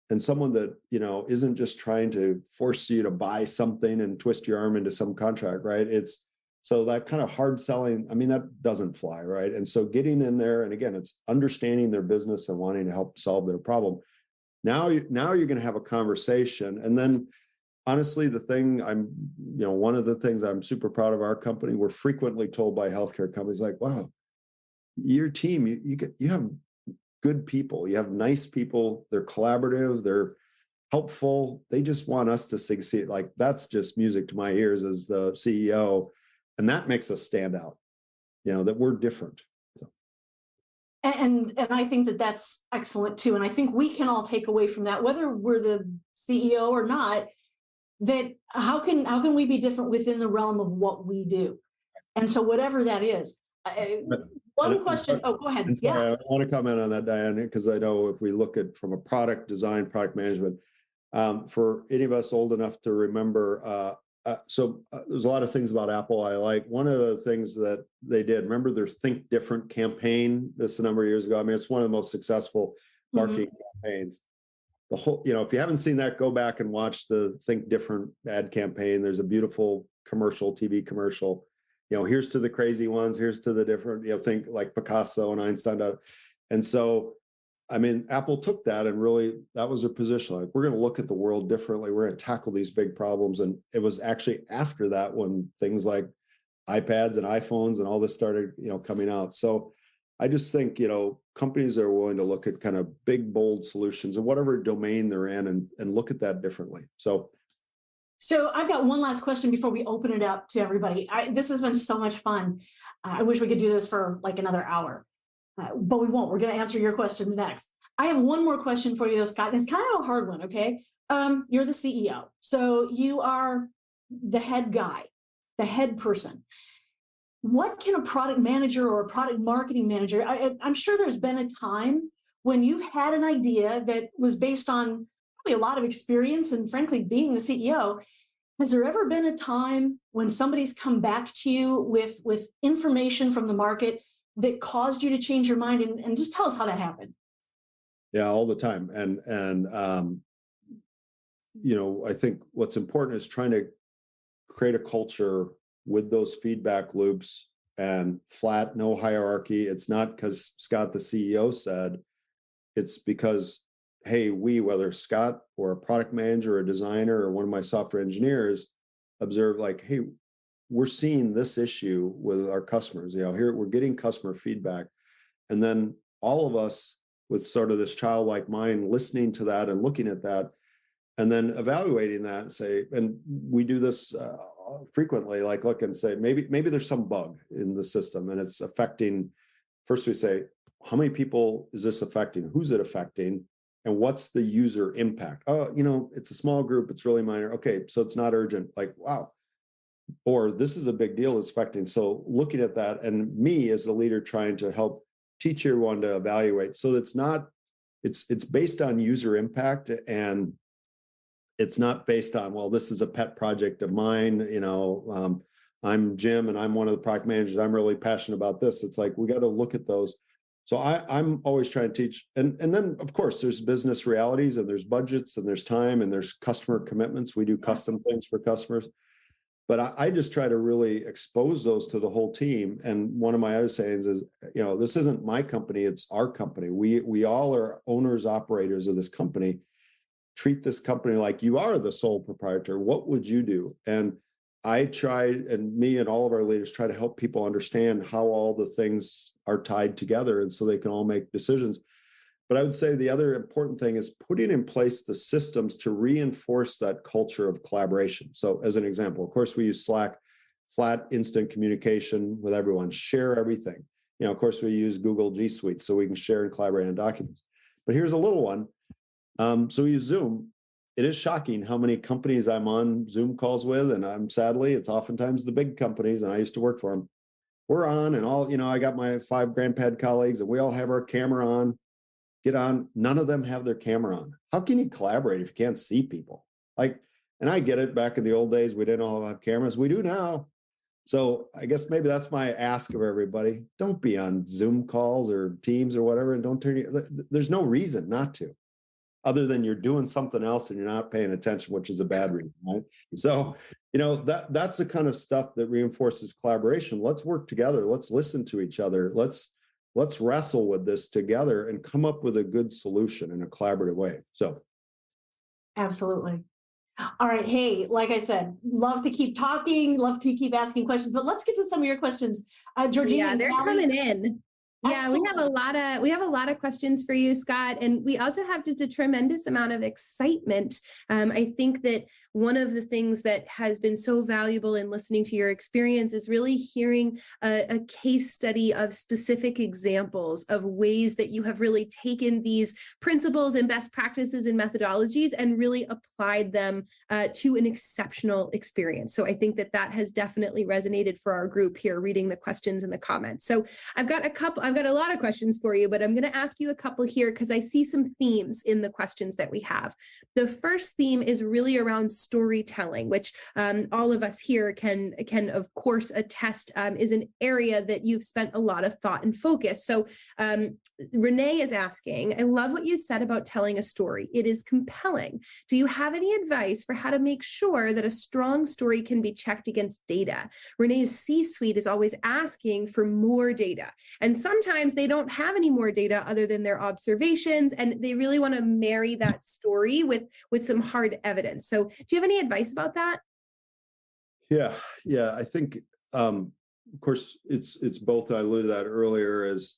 and someone that isn't just trying to force you to buy something and twist your arm into some contract, right? It's so that kind of hard selling, that doesn't fly, right? And so getting in there, and again, it's understanding their business and wanting to help solve their problem. Now you're going to have a conversation. And then honestly, one of the things I'm super proud of our company, we're frequently told by healthcare companies like, wow, your team, you have good people, you have nice people, they're collaborative, they're helpful. They just want us to succeed. Like, that's just music to my ears as the CEO. And that makes us stand out, that we're different. And I think that that's excellent too. And I think we can all take away from that, whether we're the CEO or not, that how can we be different within the realm of what we do? And so whatever that is. One question. Oh, go ahead. Sorry, I want to comment on that, Diane, because I know if we look at from a product design, product management, for any of us old enough to remember, there's a lot of things about Apple I like. One of the things that they did, remember their Think Different campaign, this a number of years ago. It's one of the most successful marketing campaigns. The whole, if you haven't seen that, go back and watch the Think Different ad campaign. There's a beautiful TV commercial. Here's to the crazy ones, here's to the different, think like Picasso and Einstein. And so, Apple took that and really, that was their position. Like, we're going to look at the world differently. We're going to tackle these big problems. And it was actually after that when things like iPads and iPhones and all this started, coming out. So I just think, companies are willing to look at kind of big, bold solutions in whatever domain they're in and look at that differently. So So I've got one last question before we open it up to everybody. This has been so much fun. I wish we could do this for like another hour, but we won't. We're going to answer your questions next. I have one more question for you, though, Scott. And it's kind of a hard one, okay? You're the CEO. So you are the head guy, the head person. What can a product manager or a product marketing manager, I'm sure there's been a time when you've had an idea that was based on probably a lot of experience and frankly, being the CEO. Has there ever been a time when somebody's come back to you with information from the market that caused you to change your mind? And just tell us how that happened. Yeah, all the time. And I think what's important is trying to create a culture with those feedback loops and flat, no hierarchy. It's not because Scott, the CEO, said, it's because, hey, whether Scott or a product manager or a designer or one of my software engineers observe, like, hey, we're seeing this issue with our customers. Here we're getting customer feedback. And then all of us with sort of this childlike mind, listening to that and looking at that, and then evaluating that and say, and we do this frequently, like look and say, maybe there's some bug in the system and it's affecting. First we say, how many people is this affecting? Who's it affecting? And what's the user impact? Oh, it's a small group. It's really minor. Okay, so it's not urgent. Like, wow. Or this is a big deal. It's affecting. So looking at that, and me as the leader trying to help teach everyone to evaluate. So it's based on user impact, and it's not based on, well, this is a pet project of mine. I'm Jim and I'm one of the product managers. I'm really passionate about this. It's like, we got to look at those. So I'm always trying to teach. And then, of course, there's business realities and there's budgets and there's time and there's customer commitments. We do custom things for customers. But I just try to really expose those to the whole team. And one of my other sayings is, this isn't my company, it's our company. We all are owners, operators of this company. Treat this company like you are the sole proprietor. What would you do? And I try, and me and all of our leaders try to help people understand how all the things are tied together, and so they can all make decisions. But I would say the other important thing is putting in place the systems to reinforce that culture of collaboration. So as an example, of course, we use Slack, flat, instant communication with everyone, share everything. Of course, we use Google G Suite so we can share and collaborate on documents. But here's a little one. So we use Zoom. It is shocking how many companies I'm on Zoom calls with, and sadly, it's oftentimes the big companies, and I used to work for them. We're on, and all, I got my 5 GrandPad colleagues, and we all have our camera on. Get on. None of them have their camera on. How can you collaborate if you can't see people? And I get it. Back in the old days, we didn't all have cameras. We do now. So I guess maybe that's my ask of everybody. Don't be on Zoom calls or Teams or whatever, and don't there's no reason not to, other than you're doing something else and you're not paying attention, which is a bad reason, right? So, that's the kind of stuff that reinforces collaboration. Let's work together. Let's listen to each other. Let's wrestle with this together and come up with a good solution in a collaborative way. So. Absolutely. All right. Hey, like I said, love to keep talking, love to keep asking questions, but let's get to some of your questions. Georgina. Yeah, they're coming in. Yeah, we have a lot of questions for you, Scott, and we also have just a tremendous amount of excitement. I think that one of the things that has been so valuable in listening to your experience is really hearing a case study of specific examples of ways that you have really taken these principles and best practices and methodologies and really applied them to an exceptional experience. So I think that has definitely resonated for our group here, reading the questions and the comments. So I've got a lot of questions for you, but I'm going to ask you a couple here because I see some themes in the questions that we have. The first theme is really around storytelling, which all of us here can of course attest is an area that you've spent a lot of thought and focus. So Renee is asking, I love what you said about telling a story. It is compelling. Do you have any advice for how to make sure that a strong story can be checked against data? Renee's C-suite is always asking for more data. And sometimes they don't have any more data other than their observations, and they really want to marry that story with some hard evidence. So do you have any advice about that? Yeah. I think, of course, it's both. I alluded to that earlier as,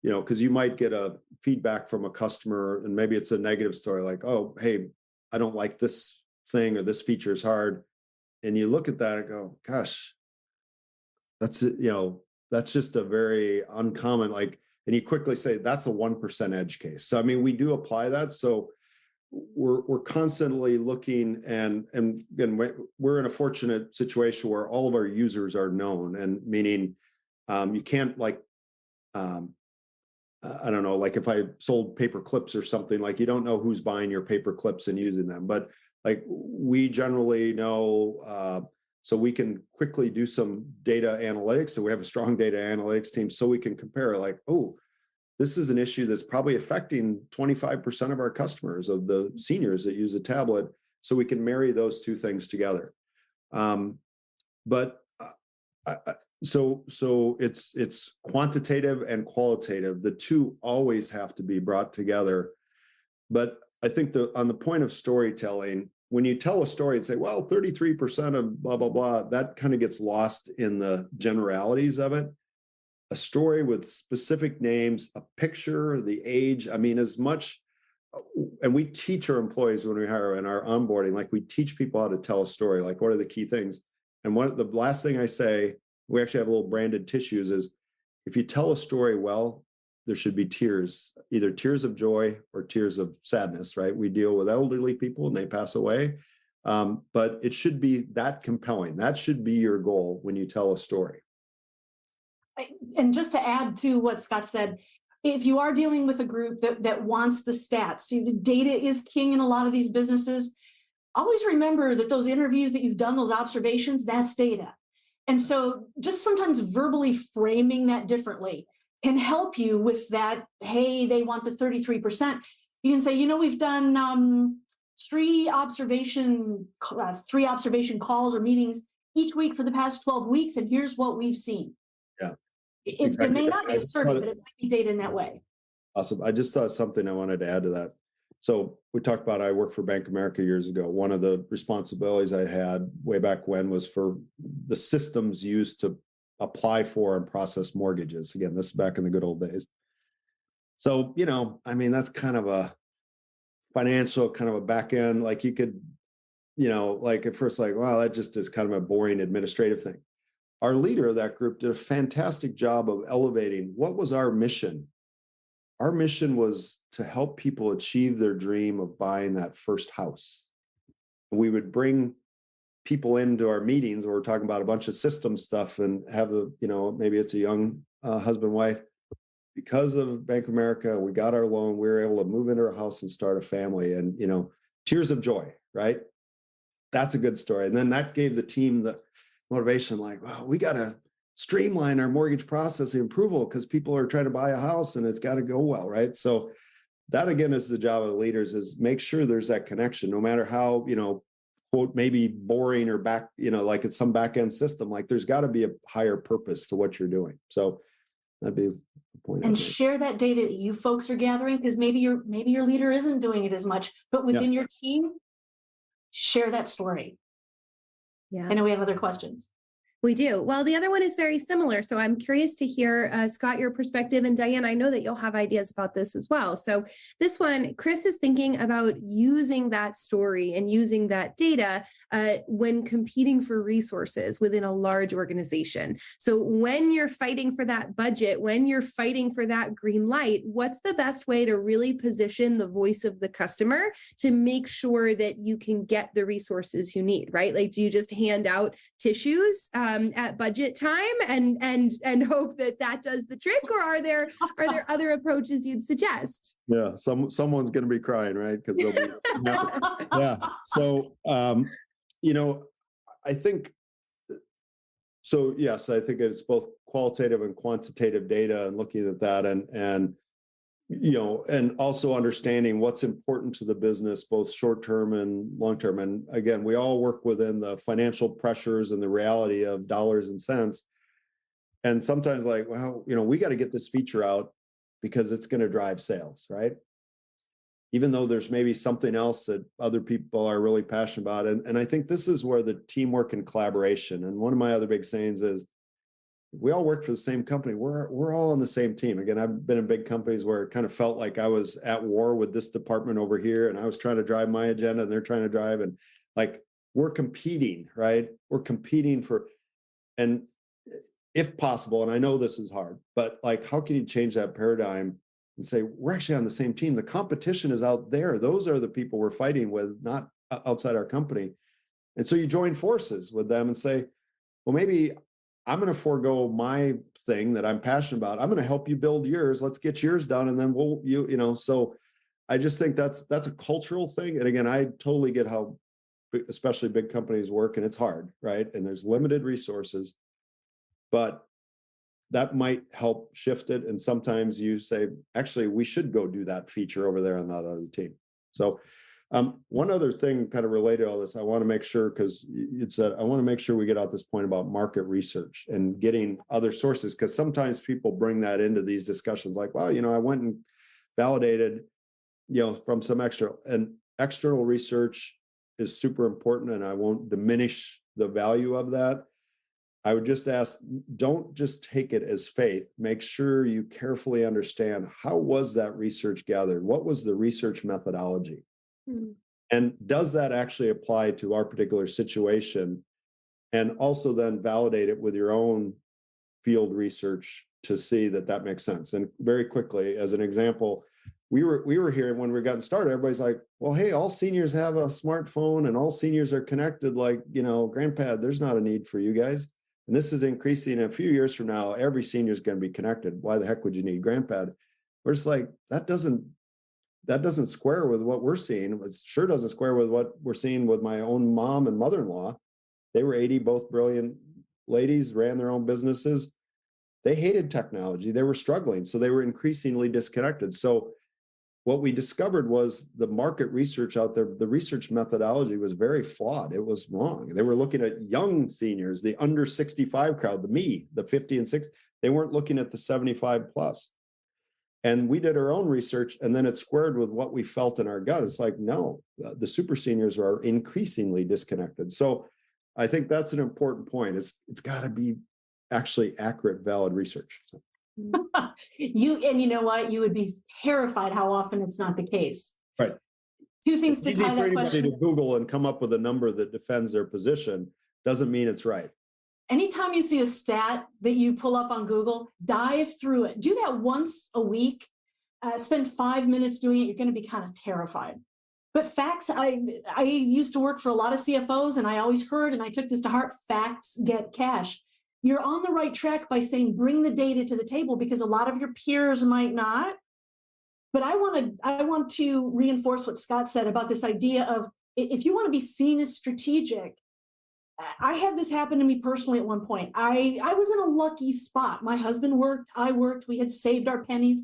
because you might get a feedback from a customer and maybe it's a negative story like, oh, hey, I don't like this thing or this feature is hard. And you look at that and go, gosh, that's just a very uncommon, like, and you quickly say that's a 1% edge case. So, I mean, we do apply that. So we're constantly looking, and again, we're in a fortunate situation where all of our users are known, and meaning you can't, like, I don't know, like if I sold paper clips or something, like you don't know who's buying your paper clips and using them, but like we generally know, so we can quickly do some data analytics. So we have a strong data analytics team, so we can compare, like, oh, this is an issue that's probably affecting 25% of our customers, of the seniors that use a tablet. So we can marry those two things together. So it's quantitative and qualitative. The two always have to be brought together. But I think on the point of storytelling, when you tell a story and say, well, 33% of blah, blah, blah, that kind of gets lost in the generalities of it. A story with specific names, a picture, the age, I mean, as much, and we teach our employees when we hire in our onboarding, like we teach people how to tell a story, like what are the key things? And the last thing I say, we actually have little branded tissues, is if you tell a story well, there should be tears, either tears of joy or tears of sadness, right? We deal with elderly people and they pass away. But it should be that compelling. That should be your goal when you tell a story. And just to add to what Scott said, if you are dealing with a group that wants the stats, the data is king in a lot of these businesses. Always remember that those interviews that you've done, those observations, that's data. And so just sometimes verbally framing that differently can help you with that. Hey, they want the 33%. You can say, we've done three observation calls or meetings each week for the past 12 weeks, and here's what we've seen. Yeah. It may not be assertive, but it might be data in that way. Awesome. I just thought something I wanted to add to that. So we talked about, I worked for Bank of America years ago. One of the responsibilities I had way back when was for the systems used to apply for and process mortgages. Again, this is back in the good old days. So, I mean, that's kind of a financial, kind of a back end, like you could, like at first, like, wow, that just is kind of a boring administrative thing. Our leader of that group did a fantastic job of elevating what was our mission. Our mission was to help people achieve their dream of buying that first house. We would bring people into our meetings where we're talking about a bunch of system stuff and have maybe it's a young husband, wife. Because of Bank of America, we got our loan. We were able to move into our house and start a family, and, tears of joy, right? That's a good story. And then that gave the team the motivation, like, wow, we got to streamline our mortgage processing approval because people are trying to buy a house and it's got to go well, right? So that, again, is the job of the leaders, is make sure there's that connection, no matter how, quote, maybe boring or back, like it's some back end system, like there's got to be a higher purpose to what you're doing. So that'd be the point. And share that data that you folks are gathering, because maybe your leader isn't doing it as much, but within your team, share that story. Yeah. I know we have other questions. We do. Well, the other one is very similar. So I'm curious to hear, Scott, your perspective. And Diane, I know that you'll have ideas about this as well. So this one, Chris is thinking about using that story and using that data when competing for resources within a large organization. So when you're fighting for that budget, when you're fighting for that green light, what's the best way to really position the voice of the customer to make sure that you can get the resources you need, right? Like, do you just hand out tissues at budget time and hope that does the trick, or are there other approaches you'd suggest? Yeah, someone's going to be crying, right? Because they'll be yeah. So I think so. Yes, I think it's both qualitative and quantitative data, and looking at that, and also understanding what's important to the business, both short-term and long-term. And again, we all work within the financial pressures and the reality of dollars and cents. And sometimes, like, well, we got to get this feature out because it's going to drive sales, right? Even though there's maybe something else that other people are really passionate about. And I think this is where the teamwork and collaboration, and one of my other big sayings is, we all work for the same company. We're all on the same team. Again, I've been in big companies where it kind of felt like I was at war with this department over here, and I was trying to drive my agenda and they're trying to drive. And Like we're competing, right? We're competing for, and if possible, and I know this is hard, but like, how can you change that paradigm and say, we're actually on the same team? The competition is out there. Those are the people we're fighting with, not outside our company. And so you join forces with them and say, well, maybe I'm going to forego my thing that I'm passionate about. I'm going to help you build yours. Let's get yours done. And then so I just think that's a cultural thing. And again, I totally get how especially big companies work, and it's hard, right? And there's limited resources, but that might help shift it. And sometimes you say, actually, we should go do that feature over there on that other team. So one other thing kind of related to all this, I want to make sure, because I want to make sure we get out this point about market research and getting other sources, because sometimes people bring that into these discussions like, well, I went and validated, from some external research is super important, and I won't diminish the value of that. I would just ask, don't just take it as faith. Make sure you carefully understand, how was that research gathered? What was the research methodology? Mm-hmm. And does that actually apply to our particular situation? And also then validate it with your own field research to see that makes sense. And very quickly, as an example, we were here when we were getting started, everybody's like, well, hey, all seniors have a smartphone and all seniors are connected, like, GrandPad, there's not a need for you guys. And this is increasing. A few years from now, every senior is going to be connected. Why the heck would you need GrandPad? We're just like, that doesn't square with what we're seeing. It sure doesn't square with what we're seeing with my own mom and mother-in-law. They were 80, both brilliant ladies, ran their own businesses. They hated technology. They were struggling. So they were increasingly disconnected. So what we discovered was the market research out there, the research methodology was very flawed. It was wrong. They were looking at young seniors, the under 65 crowd, the 50 and 60. They weren't looking at the 75 plus. And we did our own research, and then it squared with what we felt in our gut. It's like, no, the super seniors are increasingly disconnected. So I think that's an important point. It's got to be actually accurate, valid research. So. You know what? You would be terrified how often it's not the case. Right. Two things it's to tie that question. Easy to Google and come up with a number that defends their position doesn't mean it's right. Anytime you see a stat that you pull up on Google, dive through it. Do that once a week. Spend 5 minutes doing it. You're going to be kind of terrified. But facts, I used to work for a lot of CFOs, and I always heard, and I took this to heart, facts get cash. You're on the right track by saying, bring the data to the table, because a lot of your peers might not. But I want to reinforce what Scott said about this idea of, if you want to be seen as strategic. I had this happen to me personally at one point. I was in a lucky spot. My husband worked, I worked, we had saved our pennies.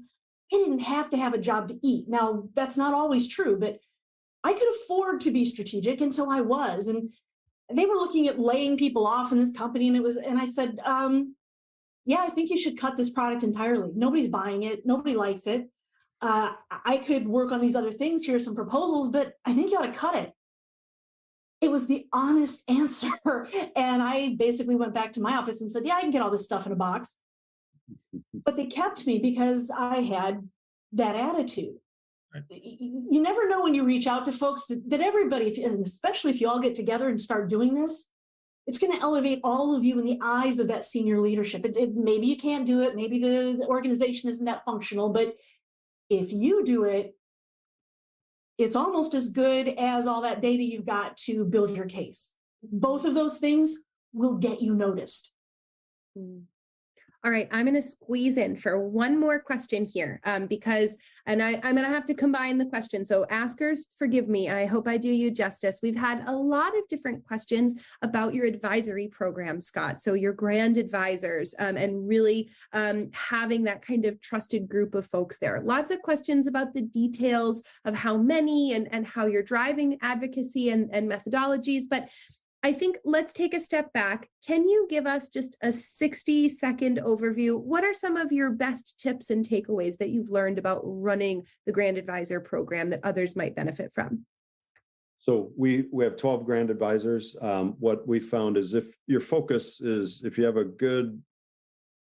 I didn't have to have a job to eat. Now, that's not always true, but I could afford to be strategic, and so I was. And they were looking at laying people off in this company, and I said, yeah, I think you should cut this product entirely. Nobody's buying it. Nobody likes it. I could work on these other things. Here are some proposals, but I think you ought to cut it. It was the honest answer. And I basically went back to my office and said, yeah, I can get all this stuff in a box. But they kept me because I had that attitude. Right. You never know when you reach out to folks that everybody, and especially if you all get together and start doing this, it's going to elevate all of you in the eyes of that senior leadership. Maybe you can't do it. Maybe the organization isn't that functional, but if you do it, it's almost as good as all that data you've got to build your case. Both of those things will get you noticed. All right, I'm going to squeeze in for one more question here because I'm going to have to combine the questions. So askers, forgive me. I hope I do you justice. We've had a lot of different questions about your advisory program, Scott. So your grand advisors and really having that kind of trusted group of folks there. Lots of questions about the details of how many and how you're driving advocacy and methodologies. But I think let's take a step back. Can you give us just a 60-second overview? What are some of your best tips and takeaways that you've learned about running the Grand Advisor program that others might benefit from? So we have 12 Grand Advisors. What we found is if your focus is, if you have a good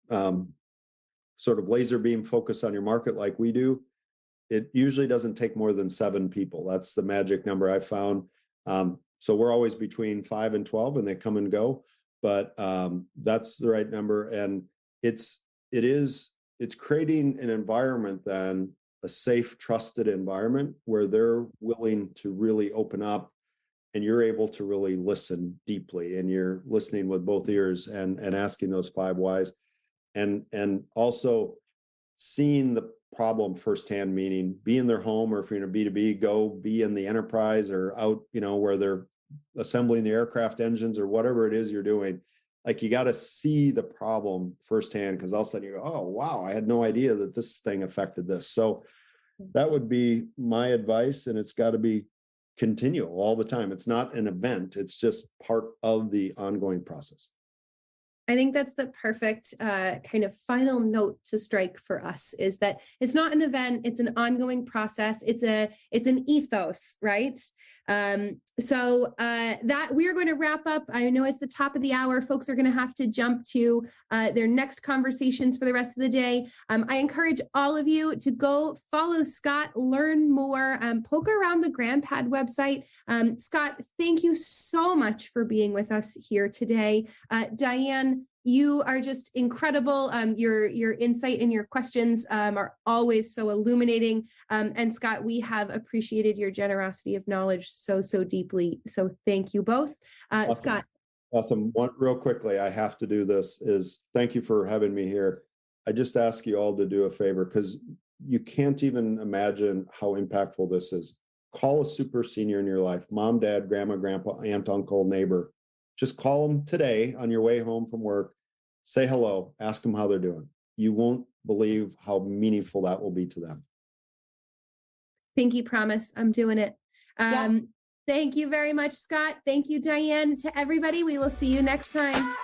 sort of laser beam focus on your market like we do, it usually doesn't take more than 7 people. That's the magic number I found. So we're always between 5 and 12 and they come and go, but that's the right number. And it's creating an environment then, a safe, trusted environment where they're willing to really open up and you're able to really listen deeply and you're listening with both ears and asking those 5 whys and also seeing the problem firsthand, meaning be in their home, or if you're in a B2B, go be in the enterprise or out, where they're assembling the aircraft engines or whatever it is you're doing. Like you got to see the problem firsthand, because all of a sudden you go, oh, wow, I had no idea that this thing affected this. So that would be my advice. And it's got to be continual all the time. It's not an event. It's just part of the ongoing process. I think that's the perfect kind of final note to strike for us, is that it's not an event, it's an ongoing process. It's an ethos, right? So that we are going to wrap up. I know it's the top of the hour. Folks are going to have to jump to their next conversations for the rest of the day. I encourage all of you to go follow Scott, learn more, poke around the GrandPad website. Scott, thank you so much for being with us here today. Diane, you are just incredible. Your insight and your questions are always so illuminating. And Scott, we have appreciated your generosity of knowledge so deeply. So thank you both. Awesome. Scott. Awesome. One real quickly, I have to do this, is thank you for having me here. I just ask you all to do a favor, because you can't even imagine how impactful this is. Call a super senior in your life, mom, dad, grandma, grandpa, aunt, uncle, neighbor. Just call them today on your way home from work. Say hello, ask them how they're doing. You won't believe how meaningful that will be to them. Pinky promise, I'm doing it. Yep. Thank you very much, Scott. Thank you, Diane. To everybody, we will see you next time.